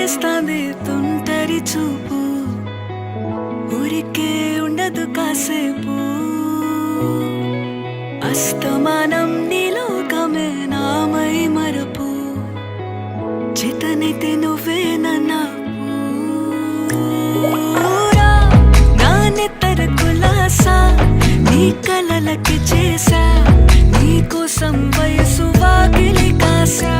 చేస్తాంది తుంటరి చూపు, ఊరికే ఉండదు కాసేపు. అస్తమానం నీలోకమే నామై మరపు, చేతనైతే నువ్వే నన్నా నా నెత్తర కులాసా, నీ కలలకి చేసా, నీ కోసం వయసు వాకిలి కాసా.